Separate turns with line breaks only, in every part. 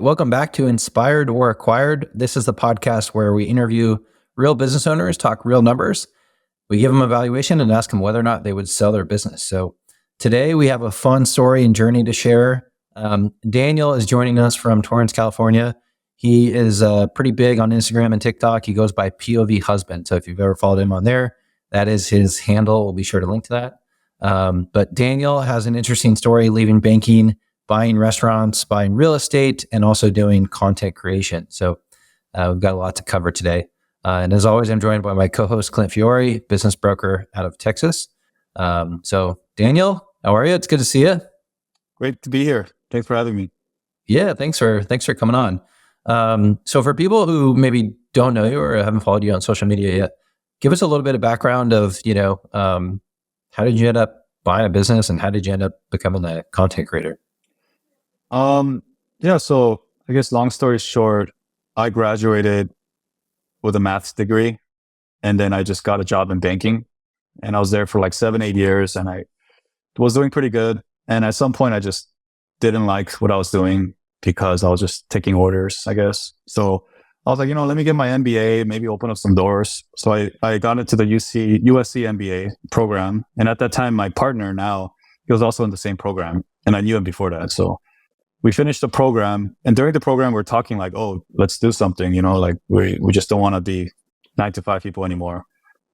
Welcome back to Inspired or Acquired. This is the podcast where we interview real business owners, talk real numbers. We give them a valuation and ask them whether or not they would sell their business. So today we have a fun story and journey to share. Daniel is joining us from Torrance, California. He is pretty big on Instagram and TikTok. He goes by POV Husband. So if you've ever followed him on there, that is his handle. We'll be sure to link to that. But Daniel has an interesting story leaving banking, buying restaurants, buying real estate, and also doing content creation. So we've got a lot to cover today. And as always, I'm joined by my co-host, Clint Fiore, business broker out of Texas. So Daniel, how are you? It's good to see you.
Great to be here. Thanks for having me.
Yeah, thanks for coming on. So for people who maybe don't know you or haven't followed you on social media yet, give us a little bit of background of, how did you end up buying a business and how did you end up becoming a content creator?
So I guess long story short, I graduated with a maths degree and then I just got a job in banking and I was there for like 7-8 years and I was doing pretty good. And at some point I just didn't like what I was doing because I was just taking orders, I guess. So I was like, let me get my MBA, maybe open up some doors. So I got into the USC MBA program. And at that time, my partner now, he was also in the same program and I knew him before that. So we finished the program, and during the program, we're talking like, oh, let's do something, we just don't want to be 9-to-5 people anymore.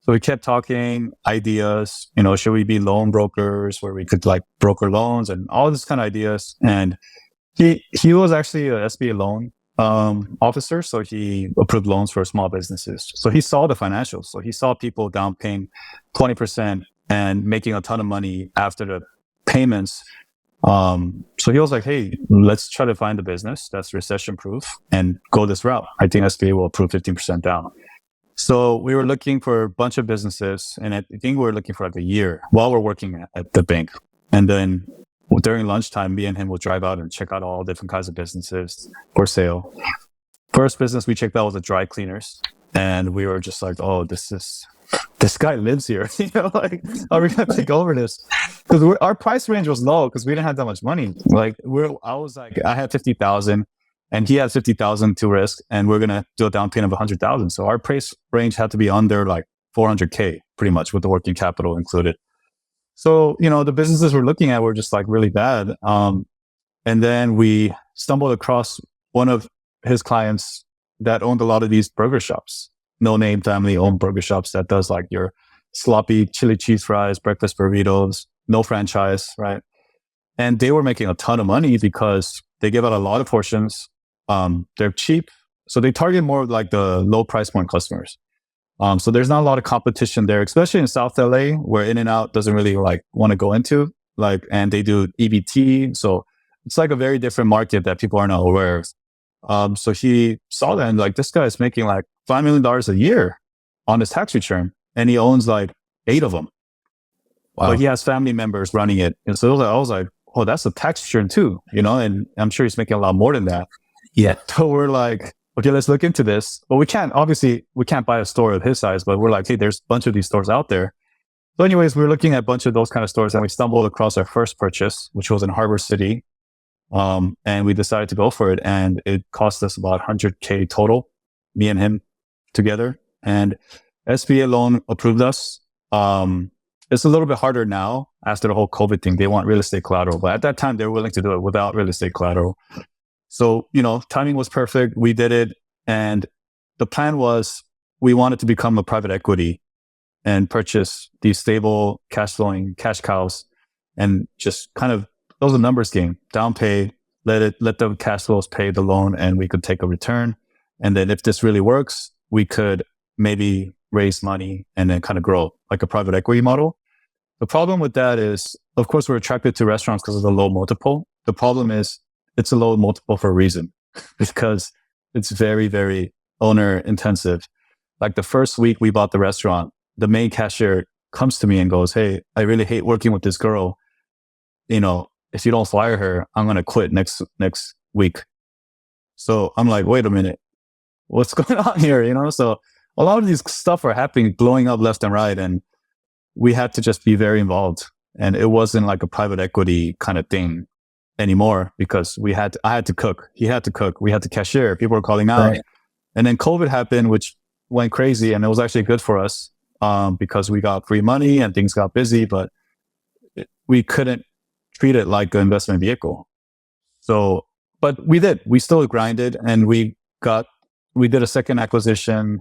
So we kept talking ideas, should we be loan brokers where we could like broker loans and all this kind of ideas. And he was actually a SBA loan officer. So he approved loans for small businesses. So he saw the financials. So he saw people down paying 20% and making a ton of money after the payments. So he was like, hey, let's try to find a business that's recession proof and go this route. I think SBA will approve 15% down. So we were looking for a bunch of businesses and I think we were looking for like a year while we're working at the bank. And then during lunchtime, me and him will drive out and check out all different kinds of businesses for sale. First business we checked out was the dry cleaners. And we were just like, oh, this guy lives here. Are we going to take over this? Because our price range was low because we didn't have that much money. I had 50,000 and he had 50,000 to risk and we're going to do a down payment of 100,000. So our price range had to be under like 400K pretty much with the working capital included. So, the businesses we're looking at were just like really bad. And then we stumbled across one of his clients that owned a lot of these burger shops. No-name family-owned burger shops that does like your sloppy chili cheese fries, breakfast burritos, no franchise, right? And they were making a ton of money because they give out a lot of portions. They're cheap. So they target more of like the low price point customers. So there's not a lot of competition there, especially in South LA where In-N-Out doesn't really like want to go into and they do EBT. So it's like a very different market that people are not aware of. So he saw that and like, this guy is making like $5 million a year on his tax return and he owns like 8 of them. Wow. But he has family members running it. And so I was like, oh, that's a tax return too, and I'm sure he's making a lot more than that.
Yeah.
So we're like, okay, let's look into this. But we can't buy a store of his size, but we're like, hey, there's a bunch of these stores out there. So anyways, we were looking at a bunch of those kind of stores and we stumbled across our first purchase, which was in Harbor City. And we decided to go for it. And it cost us about 100K total, me and him together. And SBA loan approved us. It's a little bit harder now after the whole COVID thing. They want real estate collateral, but at that time they were willing to do it without real estate collateral. So, timing was perfect. We did it. And the plan was we wanted to become a private equity and purchase these stable cash flowing cash cows and just kind of, it was a numbers game. Down pay, let the cash flows pay the loan and we could take a return. And then if this really works, we could maybe raise money and then kind of grow like a private equity model. The problem with that is, of course, we're attracted to restaurants because of the low multiple. The problem is it's a low multiple for a reason because it's very, very owner intensive. Like the first week we bought the restaurant, the main cashier comes to me and goes, hey, I really hate working with this girl. If you don't fire her, I'm going to quit next week. So I'm like, wait a minute, what's going on here? So a lot of these stuff are happening, blowing up left and right. And we had to just be very involved. And it wasn't like a private equity kind of thing. anymore because I had to cook. He had to cook. We had to cashier. People were calling out.
Right.
And then COVID happened, which went crazy. And it was actually good for us because we got free money and things got busy, but we couldn't treat it like an investment vehicle. So, but we still grinded, and we did a second acquisition,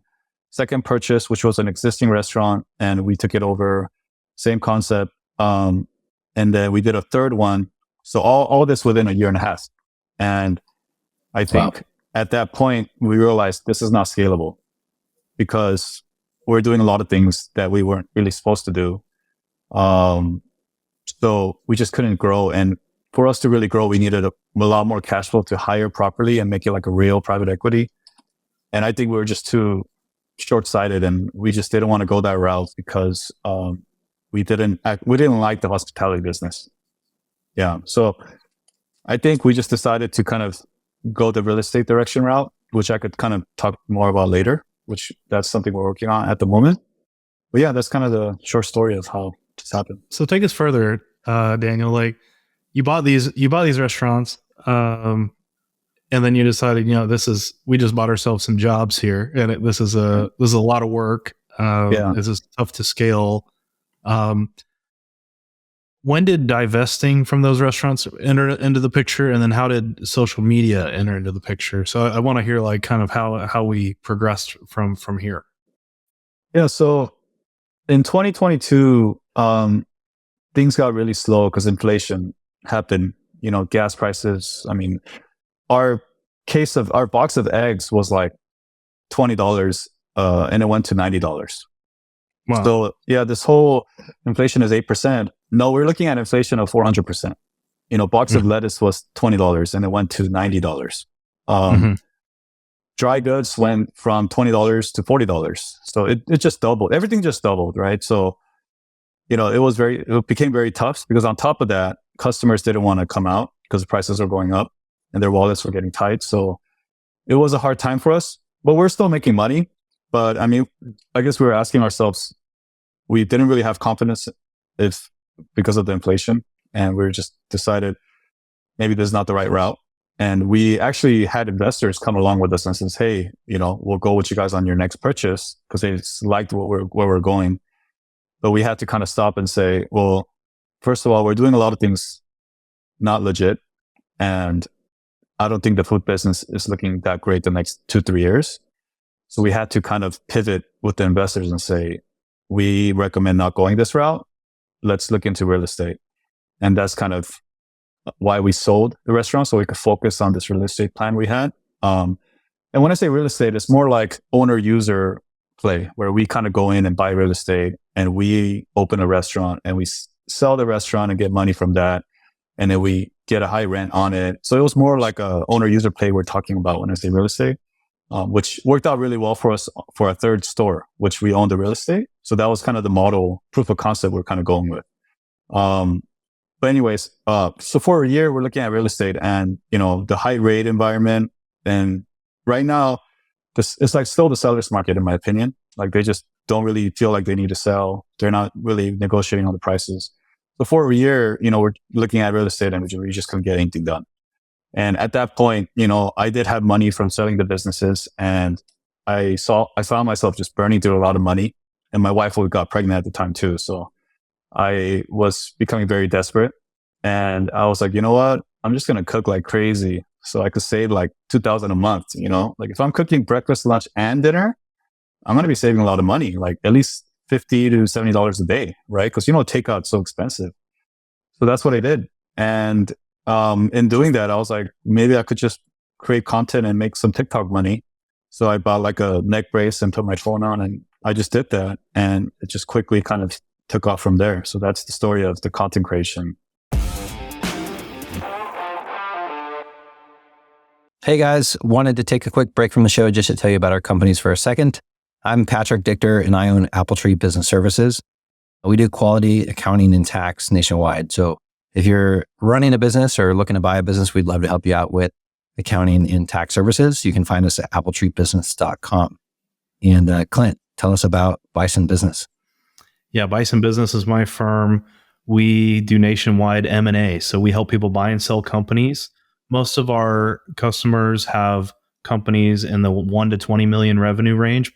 second purchase, which was an existing restaurant, and we took it over, same concept. And then we did a third one. So all this within a year and a half. And I think at that point, we realized this is not scalable because we're doing a lot of things that we weren't really supposed to do. So we just couldn't grow. And for us to really grow, we needed a lot more cash flow to hire properly and make it like a real private equity. And I think we were just too short-sighted, and we just didn't want to go that route because we didn't like the hospitality business. Yeah. So I think we just decided to kind of go the real estate direction route, which I could kind of talk more about later, which that's something we're working on at the moment. But yeah, that's kind of the short story of how this happened.
So take us further, Daniel. Like you bought these restaurants, and then you decided, we just bought ourselves some jobs here, and this is a lot of work. This is tough to scale. When did divesting from those restaurants enter into the picture, and then how did social media enter into the picture? So I want to hear like kind of how we progressed from here.
Yeah. So in 2022, things got really slow because inflation happened. Gas prices. I mean, our box of eggs was like $20, and it went to $90. Wow. So yeah, this whole inflation is 8%. No, we're looking at inflation of 400%. Box of lettuce was $20 and it went to $90. Dry goods went from $20 to $40. So it just doubled. Everything just doubled, right? So, it became very tough because on top of that, customers didn't want to come out because the prices are going up and their wallets were getting tight. So it was a hard time for us, but we're still making money. But I mean, I guess we were asking ourselves, we didn't really have confidence because of the inflation, and we just decided maybe this is not the right route. And we actually had investors come along with us and says, hey, we'll go with you guys on your next purchase because they liked where we're going. But we had to kind of stop and say, well, first of all, we're doing a lot of things not legit. And I don't think the food business is looking that great the next 2-3 years. So we had to kind of pivot with the investors and say, we recommend not going this route. Let's look into real estate. And that's kind of why we sold the restaurant, so we could focus on this real estate plan we had. And when I say real estate, it's more like owner-user play, where we kind of go in and buy real estate and we open a restaurant and we sell the restaurant and get money from that. And then we get a high rent on it. So it was more like a owner-user play we're talking about when I say real estate. Which worked out really well for us for our third store, which we owned the real estate. So that was kind of the model proof of concept we're kind of going with. But anyways, so for a year, we're looking at real estate and, the high rate environment. And right now, it's like still the seller's market, in my opinion. Like they just don't really feel like they need to sell. They're not really negotiating on the prices. So for a year, we're looking at real estate and we just couldn't get anything done. And at that point, I did have money from selling the businesses, and I found myself just burning through a lot of money. And my wife got pregnant at the time too. So I was becoming very desperate, and I was like, you know what? I'm just going to cook like crazy so I could save like $2,000 a month. Like if I'm cooking breakfast, lunch, and dinner, I'm going to be saving a lot of money, like at least $50 to $70 a day, right? Because, takeout's so expensive. So that's what I did. And in doing that, I was like, maybe I could just create content and make some TikTok money. So I bought like a neck brace and put my phone on, and I just did that. And it just quickly kind of took off from there. So that's the story of the content creation.
Hey guys, wanted to take a quick break from the show just to tell you about our companies for a second. I'm Patrick Dichter and I own Appletree Business Services. We do quality accounting and tax nationwide. So if you're running a business or looking to buy a business, we'd love to help you out with accounting and tax services. You can find us at appletreebusiness.com. And Clint, tell us about Bison Business.
Yeah, Bison Business is my firm. we do nationwide M&A. So we help people buy and sell companies. Most of our customers have companies in the 1 to 20 million revenue range,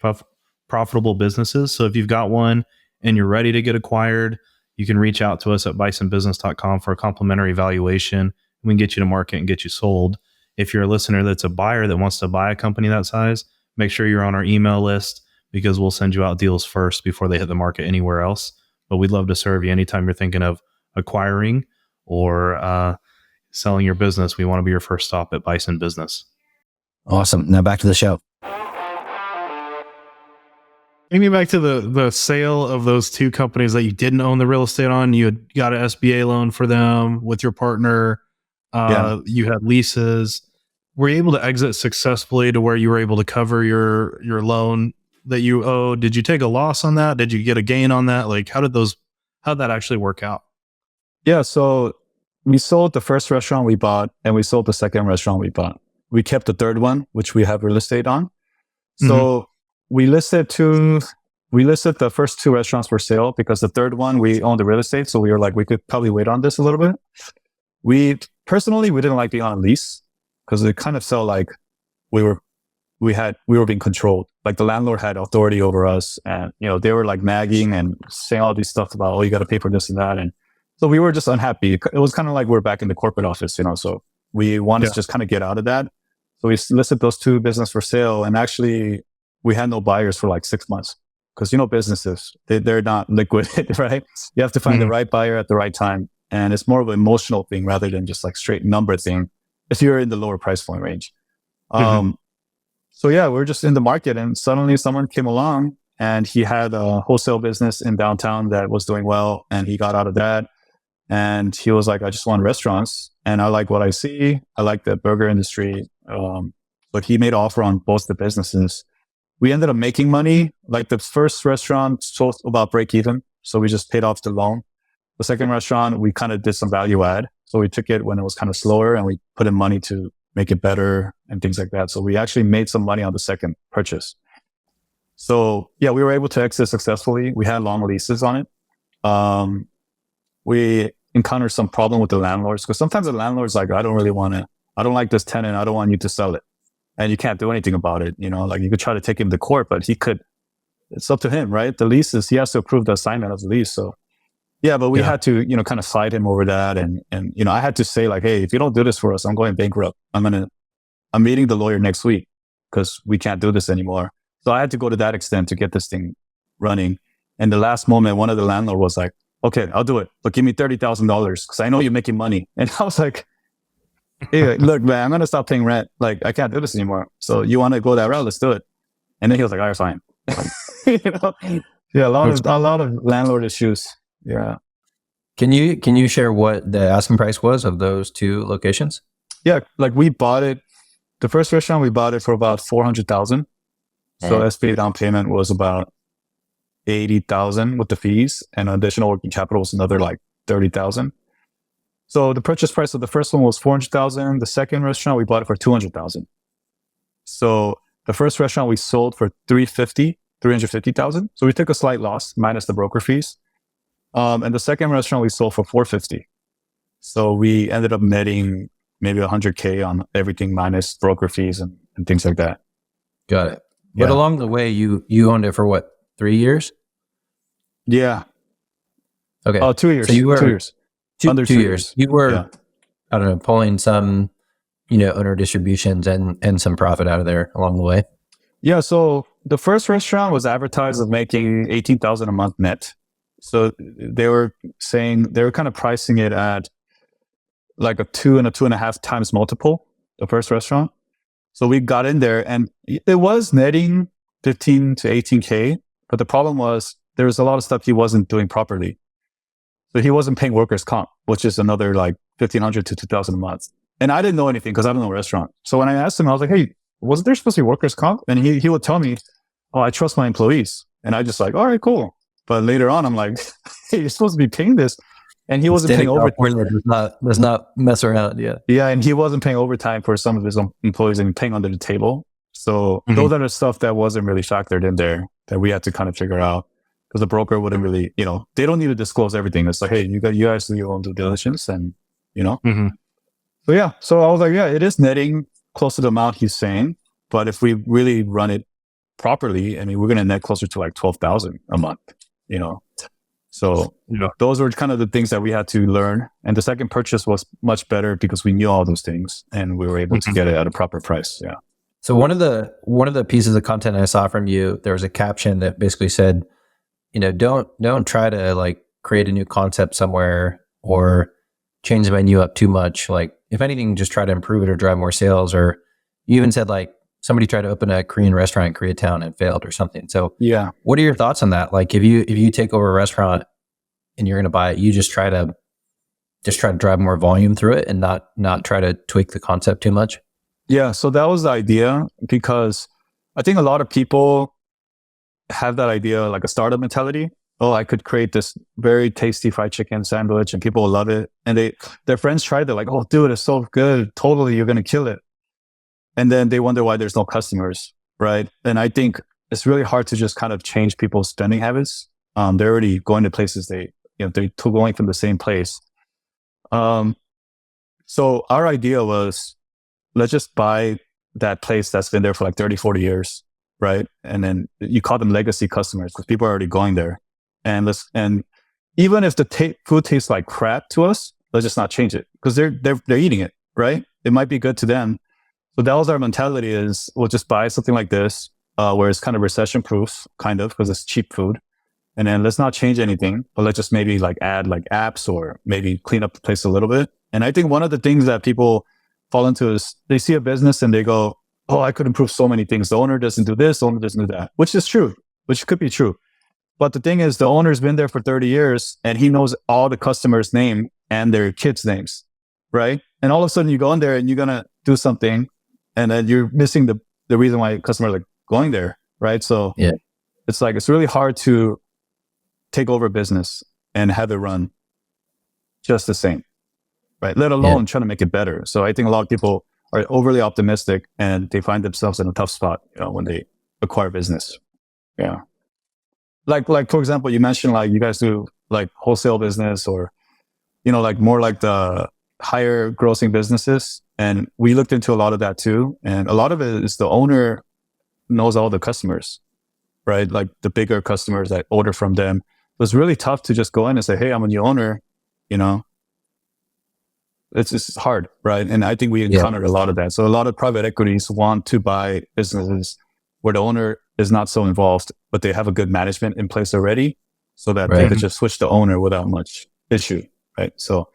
profitable businesses. So if you've got one and you're ready to get acquired, you can reach out to us at bisonbusiness.com for a complimentary evaluation. We can get you to market and get you sold. If you're a listener that's a buyer that wants to buy a company that size, make sure you're on our email list because we'll send you out deals first before they hit the market anywhere else. But we'd love to serve you anytime you're thinking of acquiring or selling your business. We want to be your first stop at Bison Business.
Awesome. Now back to the show.
Take me back to the sale of those two companies that you didn't own the real estate on. You had got an SBA loan for them with your partner. You had leases. Were you able to exit successfully to where you were able to cover your loan that you owed? Did you take a loss on that? Did you get a gain on that? Like, how'd that actually work out?
Yeah, so we sold the first restaurant we bought and we sold the second restaurant we bought. We kept the third one, which we have real estate on. So we listed the first two restaurants for sale because the third one we own the real estate. So we were like, we could probably wait on this a little bit. We didn't like being on a lease because it kind of felt like we were being controlled. Like the landlord had authority over us, and they were like nagging and saying all these stuff about, oh, you got to pay for this and that, and so we were just unhappy. It was kind of like we're back in the corporate office, so we wanted to just kind of get out of that. So we listed those two businesses for sale, and actually we had no buyers for like 6 months because businesses they're not liquid, right? You have to find the right buyer at the right time, and it's more of an emotional thing rather than just like straight number thing. If you're in the lower price point range. So yeah, we're just in the market and suddenly someone came along and he had a wholesale business in downtown that was doing well and he got out of that. And he was like, I just want restaurants and I like what I see. I like the burger industry. But he made an offer on both the businesses. We ended up making money. Like the first restaurant sold about break even. So we just paid off the loan. The second restaurant, we kind of did some value add. So we took it when it was kind of slower and we put in money to make it better and things like that. So we actually made some money on the second purchase. So yeah, we were able to exit successfully. We had long leases on it. We encountered some problem with the landlords because sometimes the landlord's like, I don't like this tenant. I don't want you to sell it. And you can't do anything about it. Like you could try to take him to court, but it's up to him, right? The lease he has to approve the assignment of the lease. So yeah, but we had to, kind of fight him over that. And I had to say like, hey, if you don't do this for us, I'm going bankrupt. I'm meeting the lawyer next week because we can't do this anymore. So I had to go to that extent to get this thing running. And the last moment, one of the landlord was like, okay, I'll do it, but give me $30,000 because I know you're making money. And I was like, hey, look, man, I'm going to stop paying rent. Like, I can't do this anymore. So you want to go that route? Let's do it. And then he was like, all right, fine. Yeah, a lot of landlord issues. Yeah.
Can you share what the asking price was of those two locations?
Yeah, like we bought it. The first restaurant we bought it for about $400,000. So SBA down payment was about $80,000 with the fees, and additional working capital was another like $30,000. So the purchase price of the first one was $400,000. The second restaurant we bought it for $200,000. So the first restaurant we sold for $350,000. So we took a slight loss minus the broker fees. And the second restaurant we sold for $450,000. So we ended up netting maybe $100K on everything minus broker fees and things like that.
Got it.
Yeah.
But along the way, you owned it for what, 3 years?
Yeah.
Okay.
2 years.
So you were
2 years.
Under 2 years. You were, I don't know, pulling some, owner distributions and some profit out of there along the way.
Yeah. So the first restaurant was advertised as making $18,000 a month net. So they were kind of pricing it at like a 2 and a 2.5 times multiple, the first restaurant. So we got in there and it was netting 15 to 18K. But the problem was there was a lot of stuff he wasn't doing properly. So he wasn't paying workers' comp, which is another like $1,500 to $2,000 a month. And I didn't know anything because I don't know restaurant. So when I asked him, I was like, hey, wasn't there supposed to be workers' comp? And he would tell me, oh, I trust my employees. And I just like, all right, cool. But later on, I'm like, hey, you're supposed to be paying this. And he wasn't paying overtime.
Does not mess around. Yeah.
Yeah. And he wasn't paying overtime for some of his employees and paying under the table. So those are the stuff that wasn't really factored in there that we had to kind of figure out. because the broker wouldn't really, they don't need to disclose everything. It's like, hey, you guys do your own due diligence, and
Mm-hmm.
So yeah, so I was like, yeah, it is netting close to the amount he's saying, but if we really run it properly, I mean, we're going to net closer to like 12,000 a month, So those were kind of the things that we had to learn. And the second purchase was much better because we knew all those things and we were able to get it at a proper price. Yeah.
So one of the pieces of content I saw from you, there was a caption that basically said, don't try to like create a new concept somewhere or change the menu up too much. Like if anything, just try to improve it or drive more sales. Or you even said like somebody tried to open a Korean restaurant in Koreatown and failed or something. So
yeah,
what are your thoughts on that? Like if you take over a restaurant and you're going to buy it, you just try to drive more volume through it and not try to tweak the concept too much.
Yeah. So that was the idea, because I think a lot of people have that idea, like a startup mentality. Oh, I could create this very tasty fried chicken sandwich and people will love it. And their friends tried it, like, oh, dude, it's so good. Totally, you're going to kill it. And then they wonder why there's no customers, right? And I think it's really hard to just kind of change people's spending habits. They're already going to places they're going from the same place. So our idea was, let's just buy that place that's been there for like 30, 40 years, right? And then you call them legacy customers because people are already going there. And even if the food tastes like crap to us, let's just not change it because they're eating it, right? It might be good to them. So that was our mentality, is we'll just buy something like this, where it's kind of recession proof, kind of, because it's cheap food. And then let's not change anything, but let's just maybe like add like apps or maybe clean up the place a little bit. And I think one of the things that people fall into is they see a business and they go, oh, I could improve so many things. The owner doesn't do this, the owner doesn't do that, which is true, which could be true. But the thing is, the owner's been there for 30 years and he knows all the customers' name and their kids' names, right? And all of a sudden you go in there and you're going to do something and then you're missing the reason why customers are going there, right? So
yeah,
it's like, it's really hard to take over business and have it run just the same, right? Let alone trying to make it better. So I think a lot of people are overly optimistic and they find themselves in a tough spot, when they acquire business. Yeah. Like for example, you mentioned like you guys do like wholesale business or, like more like the higher grossing businesses. And we looked into a lot of that too. And a lot of it is the owner knows all the customers, right? Like the bigger customers that order from them. It was really tough to just go in and say, hey, I'm a new owner, It's hard, right? And I think we encountered a lot of that. So a lot of private equities want to buy businesses where the owner is not so involved, but they have a good management in place already so that they could just switch the owner without much issue, right? So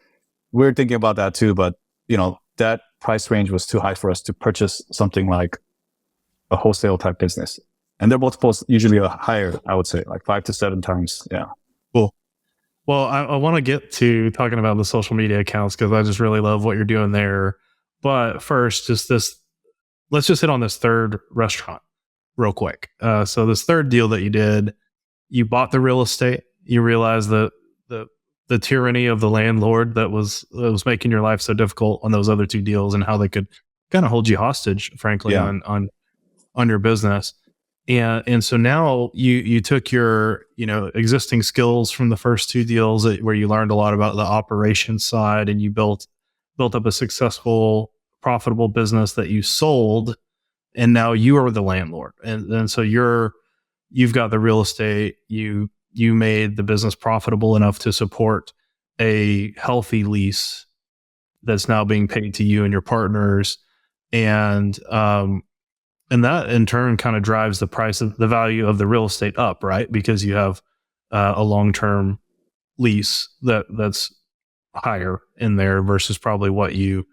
we're thinking about that too, but that price range was too high for us to purchase something like a wholesale type business. And their multiples usually are higher, I would say, like 5 to 7 times. Yeah.
Cool. Well, I want to get to talking about the social media accounts because I just really love what you're doing there. But first, let's just hit on this third restaurant real quick. So this third deal that you did, you bought the real estate. You realized that the tyranny of the landlord that was making your life so difficult on those other two deals, and how they could kind of hold you hostage, frankly, on your business. And so now you took your existing skills from the first two deals where you learned a lot about the operations side, and you built up a successful, profitable business that you sold, and now you are the landlord. And so you've got the real estate, you made the business profitable enough to support a healthy lease that's now being paid to you and your partners. And that in turn kind of drives the price of the value of the real estate up, right? Because you have a long-term lease that's higher in there versus probably what you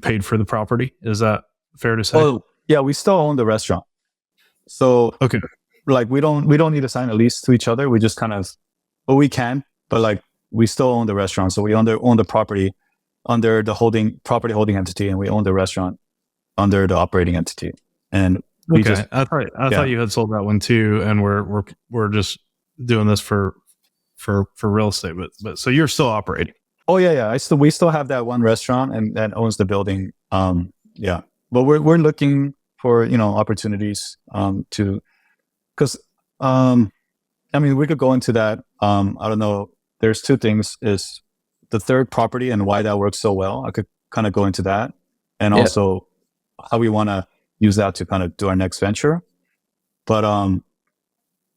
paid for the property. Is that fair to say?
Oh, yeah, we still own the restaurant. So
okay.
Like we don't need to sign a lease to each other. We just kind of, we can, but like we still own the restaurant. So we own the property under the property holding entity, and we own the restaurant under the operating entity. And we
I thought you had sold that one too, and we're just doing this for real estate. But so you're still operating.
Oh yeah. We still have that one restaurant and that owns the building. Yeah, but we're looking for opportunities because I mean, we could go into that. I don't know. There's two things: is the third property and why that works so well. I could kind of go into that, and
Yeah.
also how we want to use that to kind of do our next venture. But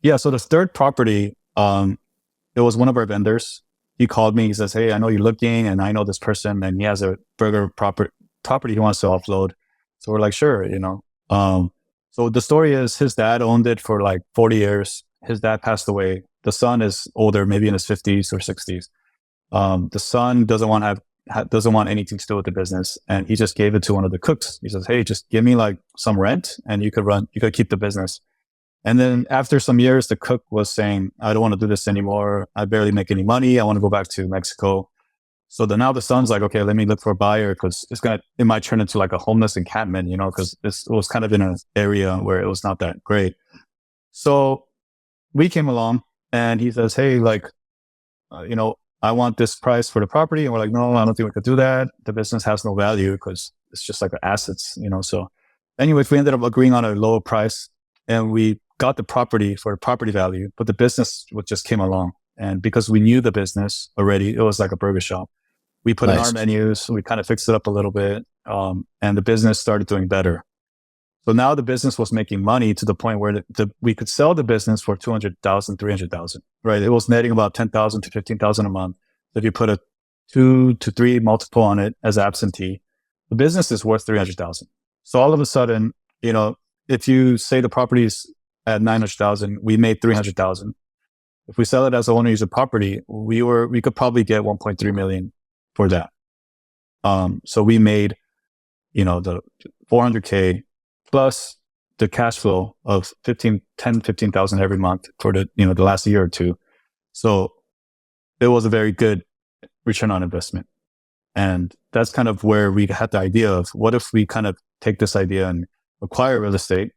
yeah. So the third property, it was one of our vendors. He called me. He says, "Hey, I know you're looking, and I know this person, and he has a burger property he wants to offload." So we're like, "Sure," you know. So the story is, his dad owned it for like 40 years. His dad passed away. The son is older, maybe in his 50s or 60s. The son doesn't want anything to do with the business, and he just gave it to one of the cooks. He says, "Hey, just give me like some rent, and you could keep the business." And then after some years, the cook was saying, "I don't want to do this anymore. I barely make any money. I want to go back to Mexico." So now the son's like, "Okay, let me look for a buyer, because it might turn into like a homeless encampment, you know, because it was kind of in an area where it was not that great." So we came along, and he says, "Hey, like, you know, I want this price for the property." And we're like, "No, I don't think we could do that. The business has no value because it's just like assets, you know." So anyways, we ended up agreeing on a lower price, and we got the property for property value, but the business just came along. And because we knew the business already, it was like a burger shop. We put in our menus, we kind of fixed it up a little bit, and the business started doing better. So now the business was making money to the point where we could sell the business for 200,000, 300,000, right? It was netting about 10,000 to 15,000 a month. So if you put a 2 to 3 multiple on it as absentee, the business is worth 300,000. So all of a sudden, you know, if you say the property is at 900,000, we made 300,000. If we sell it as an owner user property, we could probably get 1.3 million for that. So we made, you know, the 400K plus the cash flow of 15,000 every month for the last year or two. So it was a very good return on investment. And that's kind of where we had the idea of, what if we kind of take this idea and acquire real estate?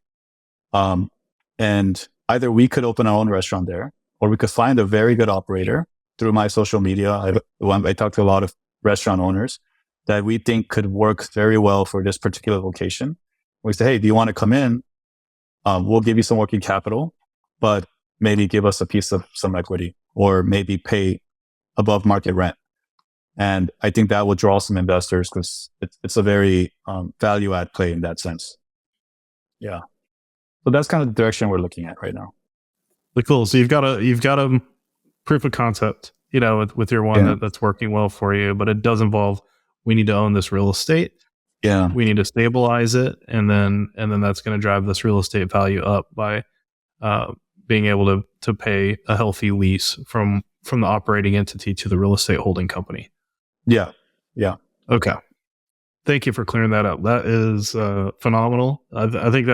And either we could open our own restaurant there, or we could find a very good operator through my social media. I talked to a lot of restaurant owners that we think could work very well for this particular location. We say, "Hey, do you want to come in? We'll give you some working capital, but maybe give us a piece of some equity, or maybe pay above market rent." And I think that will draw some investors, because it's a very value add play in that sense. Yeah. So that's kind of the direction we're looking at right now.
Cool. So you've got a proof of concept, you know, with your one that's working well for you, but it does involve, we need to own this real estate.
Yeah.
We need to stabilize it, and then that's going to drive this real estate value up by being able to pay a healthy lease from the operating entity to the real estate holding company.
Yeah. Yeah.
Okay. Thank you for clearing that up. That is phenomenal. I think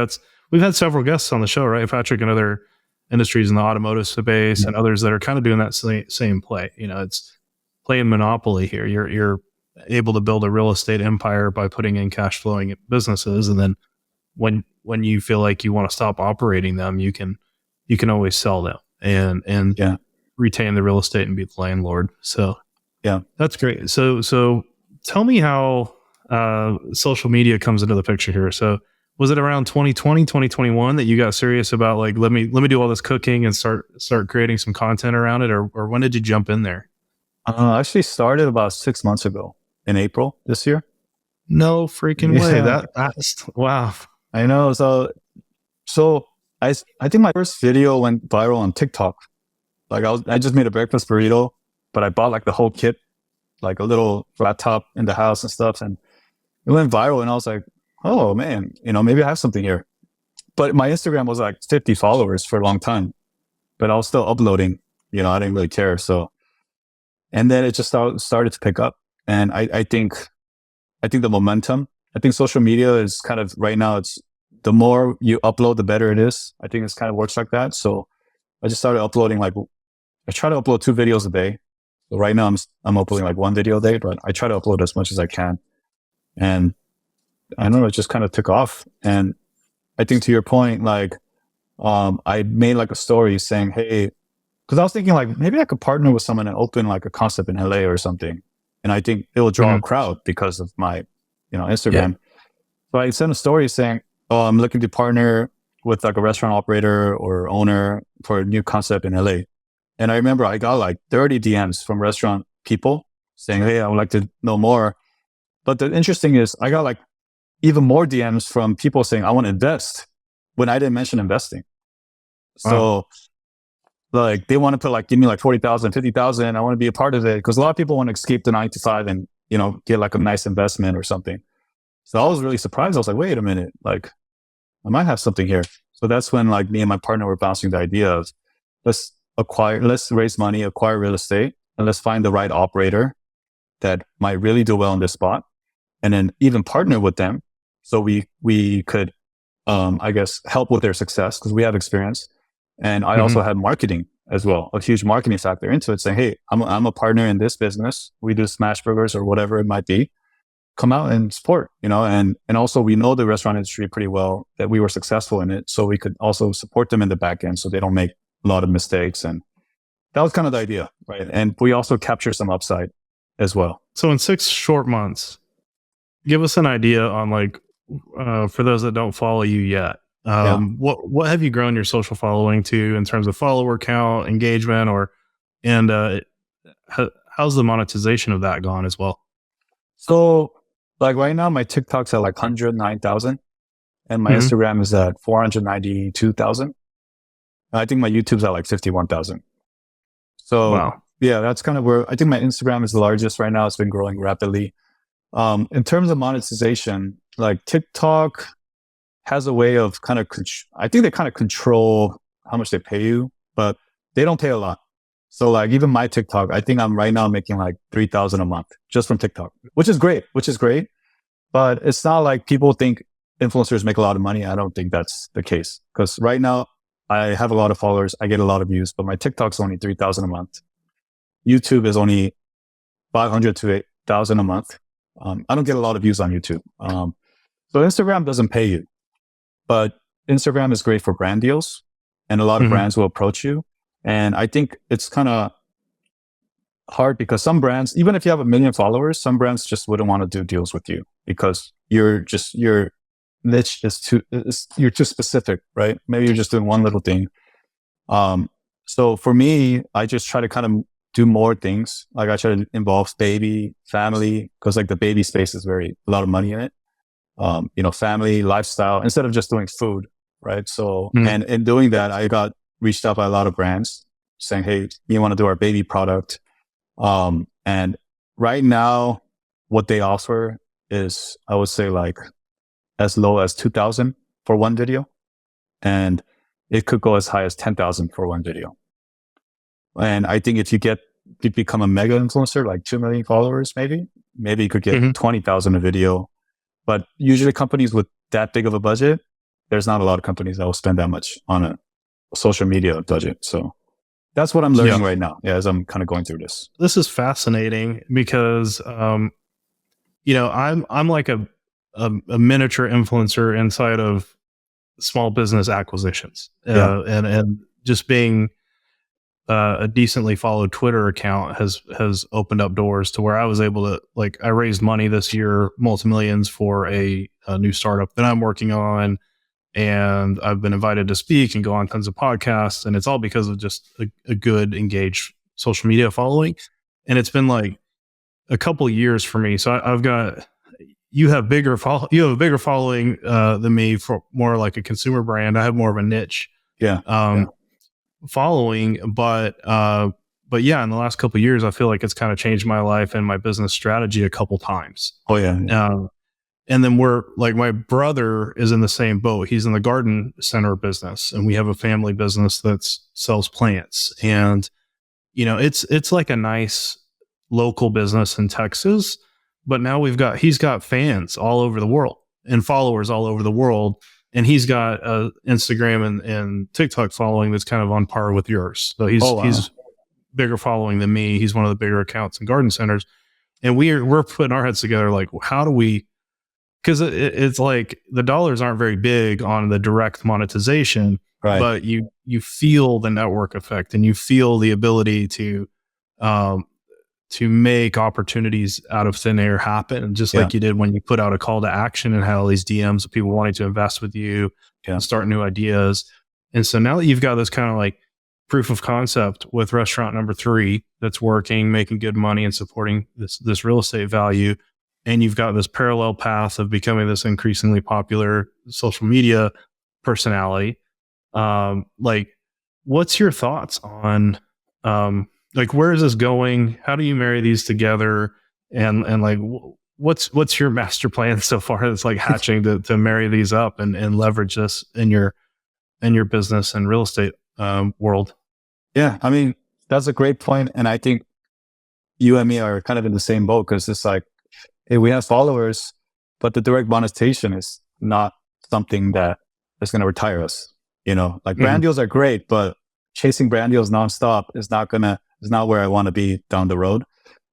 we've had several guests on the show, right, Patrick, and other industries in the automotive space, and others that are kind of doing that same play. You know, it's playing Monopoly here. You're able to build a real estate empire by putting in cash flowing businesses, and then when you feel like you want to stop operating them, you can always sell them and retain the real estate and be the landlord. So
yeah,
that's great. So tell me how social media comes into the picture here. So was it around 2020, 2021 that you got serious about, like, let me do all this cooking and start creating some content around it, or when did you jump in there?
I actually started about 6 months ago, in April this year.
No freaking way. That's wow.
I know. So I think my first video went viral on TikTok. Like I just made a breakfast burrito, but I bought like the whole kit, like a little flat top in the house and stuff, and it went viral. And I was like, oh man, you know, maybe I have something here. But my Instagram was like 50 followers for a long time, but I was still uploading. You know, I didn't really care. So, and then it just started to pick up. And I think the momentum, I think social media is kind of, right now, it's the more you upload, the better it is. I think it's kind of works like that. So I just started uploading, I try to upload 2 videos a day. So right now I'm uploading like 1 video a day, but I try to upload as much as I can. And I don't know, it just kind of took off. And I think, to your point, I made like a story saying, hey, because I was thinking like, maybe I could partner with someone and open like a concept in LA or something. And I think it will draw a crowd because of my, Instagram. So I sent a story saying, oh, I'm looking to partner with like a restaurant operator or owner for a new concept in LA. And I remember I got like 30 DMs from restaurant people saying, hey, I would like to know more. But the interesting is I got like even more DMs from people saying, I want to invest when I didn't mention investing. So like they want to put like, give me like 40,000, 50,000. I want to be a part of it because a lot of people want to escape the 9 to 5 and, you know, get like a nice investment or something. So I was really surprised. I was like, wait a minute, like I might have something here. So that's when like me and my partner were bouncing the idea of let's raise money, acquire real estate, and let's find the right operator that might really do well in this spot. And then even partner with them. So we could, I guess, help with their success because we have experience. And I also had marketing as well, a huge marketing factor into it saying, hey, I'm a partner in this business. We do smash burgers or whatever it might be. Come out and support, you know, and also we know the restaurant industry pretty well, that we were successful in it. So we could also support them in the back end so they don't make a lot of mistakes. And that was kind of the idea, right? And we also capture some upside as well.
So in 6 short months, give us an idea on like, for those that don't follow you yet, what have you grown your social following to in terms of follower count, engagement, how's the monetization of that gone as well?
So like right now, my TikTok's at like 109,000 and my Instagram is at 492,000. I think my YouTube's at like 51,000. So yeah, that's kind of where I think my Instagram is the largest right now. It's been growing rapidly. In terms of monetization, like TikTok has a way of kind of, I think they kind of control how much they pay you, but they don't pay a lot. So like even my TikTok, I think I'm right now making like 3,000 a month just from TikTok, which is great. But it's not like people think influencers make a lot of money. I don't think that's the case because right now I have a lot of followers. I get a lot of views, but my TikTok's only 3,000 a month. YouTube is only 500 to 8,000 a month. I don't get a lot of views on YouTube. So Instagram doesn't pay you, but Instagram is great for brand deals and a lot of brands will approach you. And I think it's kind of hard because some brands, even if you have 1 million followers, some brands just wouldn't want to do deals with you because your niche you're too specific, right? Maybe you're just doing one little thing. So for me, I just try to kind of do more things. Like I try to involve baby, family, because like the baby space is a lot of money in it. You know, family, lifestyle, instead of just doing food, right? So, and in doing that, I got reached out by a lot of brands saying, hey, you want to do our baby product? And right now, what they offer is, I would say like as low as 2,000 for one video. And it could go as high as 10,000 for one video. And I think if you become a mega influencer, like 2 million followers, maybe you could get 20,000 a video. But usually companies with that big of a budget, there's not a lot of companies that will spend that much on a social media budget. So that's what I'm learning right now as I'm kind of going through this.
This is fascinating because, you know, I'm like a miniature influencer inside of small business acquisitions, and just being a decently followed Twitter account has opened up doors to where I was able to, like, I raised money this year, multi-millions for a new startup that I'm working on. And I've been invited to speak and go on tons of podcasts. And it's all because of just a good, engaged social media following. And it's been like a couple years for me. So I've got, you have a bigger following than me for more like a consumer brand. I have more of a niche following. But yeah, in the last couple of years, I feel like it's kind of changed my life and my business strategy a couple times.
Oh yeah.
And then my brother is in the same boat. He's in the garden center business, and we have a family business that sells plants. And, you know, it's like a nice local business in Texas, but now he's got fans all over the world and followers all over the world. And he's got Instagram and TikTok following that's kind of on par with yours. So he's bigger following than me. He's one of the bigger accounts in garden centers. And we're putting our heads together, like, how do we, because it's like the dollars aren't very big on the direct monetization, right? But you feel the network effect and you feel the ability to make opportunities out of thin air happen, just like you did when you put out a call to action and had all these DMs of people wanting to invest with you and start new ideas. And so now that you've got this kind of like, proof of concept with restaurant number 3 that's working, making good money and supporting this real estate value. And you've got this parallel path of becoming this increasingly popular social media personality. Like, what's your thoughts on, like, where is this going? How do you marry these together? And like, what's your master plan so far that's like hatching to marry these up and leverage this in your business and real estate world?
Yeah, I mean, that's a great point. And I think you and me are kind of in the same boat, because it's like, hey, we have followers, but the direct monetization is not something that is going to retire us. Like brand deals are great, but chasing brand deals nonstop is not where I want to be down the road.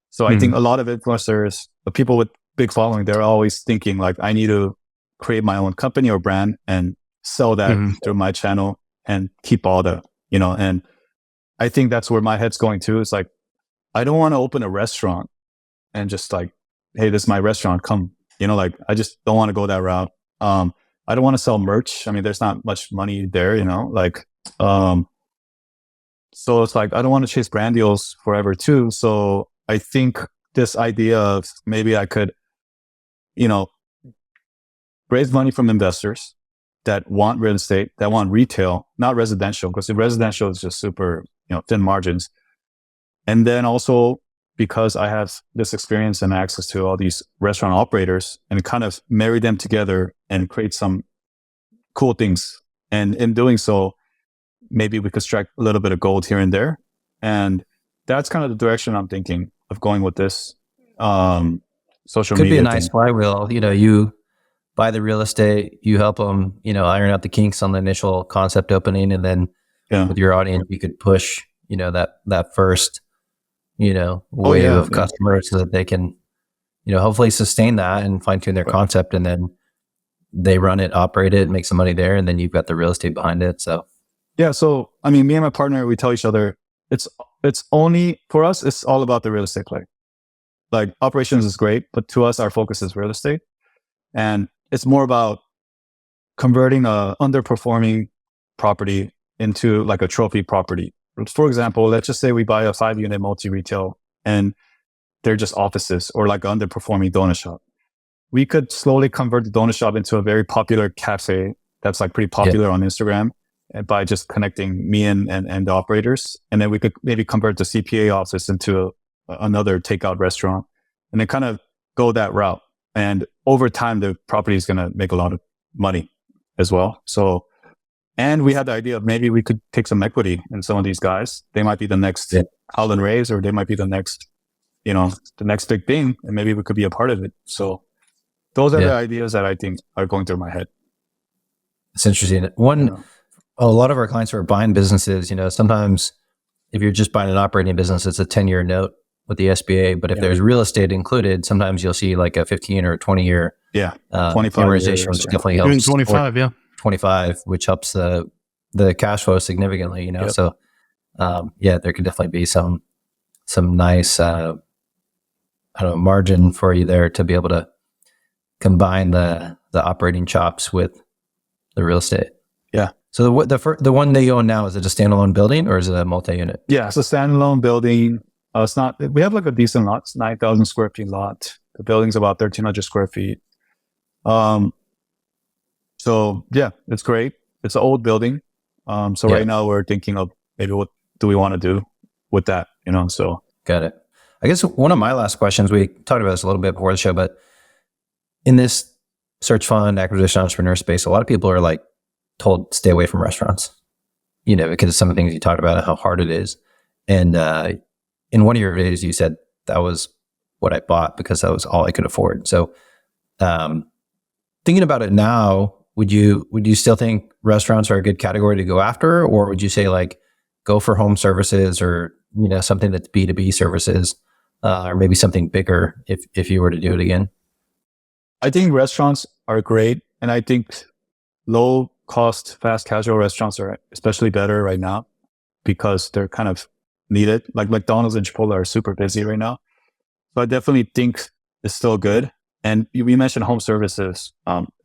So I think a lot of influencers, the people with big following, they're always thinking like, I need to create my own company or brand and sell that through my channel and keep all the, and I think that's where my head's going to. It's like, I don't want to open a restaurant and just like, hey, this is my restaurant, come, like, I just don't want to go that route. I don't want to sell merch. I mean, there's not much money there, like, so it's like, I don't want to chase brand deals forever too. So I think this idea of maybe I could, raise money from investors that want real estate, that want retail, not residential, because the residential is just super, thin margins. And then also, because I have this experience and access to all these restaurant operators, and kind of marry them together and create some cool things. And in doing so, maybe we could strike a little bit of gold here and there. And that's kind of the direction I'm thinking of going with this social
Could
media.
be a nice flywheel. You buy the real estate, you help them, iron out the kinks on the initial concept opening, and then with your audience, you could push, that first, wave of customers so that they can, hopefully sustain that and fine tune their concept, and then they run it, operate it, make some money there, and then you've got the real estate behind it. So
yeah, so I mean, me and my partner, we tell each other it's only for us, it's all about the real estate play. Like operations is great, but to us, our focus is real estate, and it's more about converting a underperforming property into like a trophy property. For example, let's just say we buy a 5-unit multi-retail and they're just offices, or like an underperforming donut shop. We could slowly convert the donut shop into a very popular cafe that's like pretty popular on Instagram, and by just connecting me and the operators. And then we could maybe convert the CPA office into another takeout restaurant, and then kind of go that route. And over time, the property is going to make a lot of money as well. So, and we had the idea of maybe we could take some equity in some of these guys. They might be the next Howland Rays, or they might be the next, the next big thing, and maybe we could be a part of it. So those are the ideas that I think are going through my head.
It's interesting. A lot of our clients who are buying businesses, sometimes if you're just buying an operating business, it's a 10-year note with the SBA. But if there's real estate included, sometimes you'll see like a 15 or 20-year
25
amortization,
years,
which definitely helps.
25,
25, which helps the cash flow significantly, So there could definitely be some nice margin for you there to be able to combine the operating chops with the real estate.
Yeah.
So the one that you own now, is it a standalone building or is it a multi-unit?
Yeah, it's a standalone building. It's not. We have like a decent lot. It's 9,000 square feet lot. The building's about 1,300 square feet. So yeah, it's great. It's an old building. So right now we're thinking of maybe what do we want to do with that? So
got it. I guess one of my last questions, we talked about this a little bit before the show, but in this search fund acquisition entrepreneur space, a lot of people are like told stay away from restaurants, because of some of the things you talked about, how hard it is. And in one of your videos, you said that was what I bought because that was all I could afford. So thinking about it now, would you still think restaurants are a good category to go after, or would you say like go for home services, or something that's B2B services, or maybe something bigger if you were to do it again?
I think restaurants are great, and I think low cost, fast casual restaurants are especially better right now because they're kind of needed. Like McDonald's and Chipotle are super busy right now. So I definitely think it's still good. And we mentioned home services.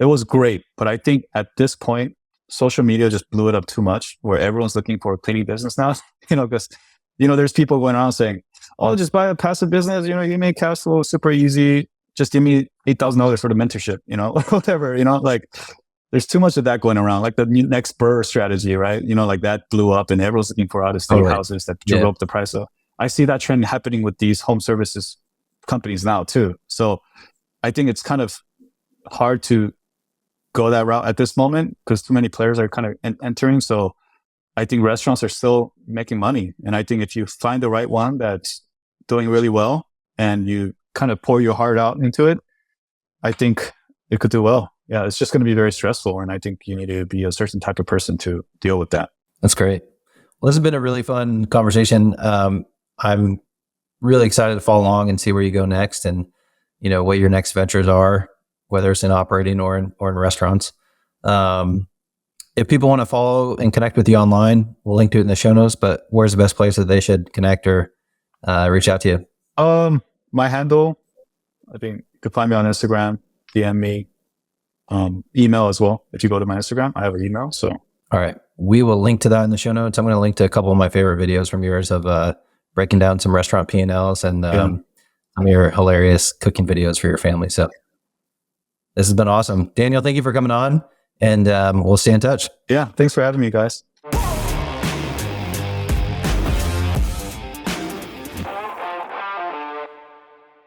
It was great, but I think at this point, social media just blew it up too much, where everyone's looking for a cleaning business now. Because there's people going around saying, "Oh, just buy a passive business. You make cash flow super easy. Just give me $8,000 for the mentorship. Whatever. Like there's too much of that going around. Like the next Burr strategy, right? Like that blew up, and everyone's looking for out of state houses that drove up the price. So I see that trend happening with these home services companies now too. So I think it's kind of hard to go that route at this moment because too many players are kind of entering. So I think restaurants are still making money. And I think if you find the right one that's doing really well and you kind of pour your heart out into it, I think it could do well. Yeah, it's just going to be very stressful. And I think you need to be a certain type of person to deal with that.
That's great. Well, this has been a really fun conversation. I'm really excited to follow along and see where you go next and, what your next ventures are, whether it's in operating or in restaurants. If people want to follow and connect with you online, we'll link to it in the show notes, but where's the best place that they should connect or reach out to you?
My handle, I think you could find me on Instagram, DM me, email as well. If you go to my Instagram, I have an email. So,
all right. We will link to that in the show notes. I'm going to link to a couple of my favorite videos from yours of breaking down some restaurant P&Ls and some of your hilarious cooking videos for your family. So this has been awesome. Daniel, thank you for coming on, and we'll stay in touch.
Yeah. Thanks for having me, guys.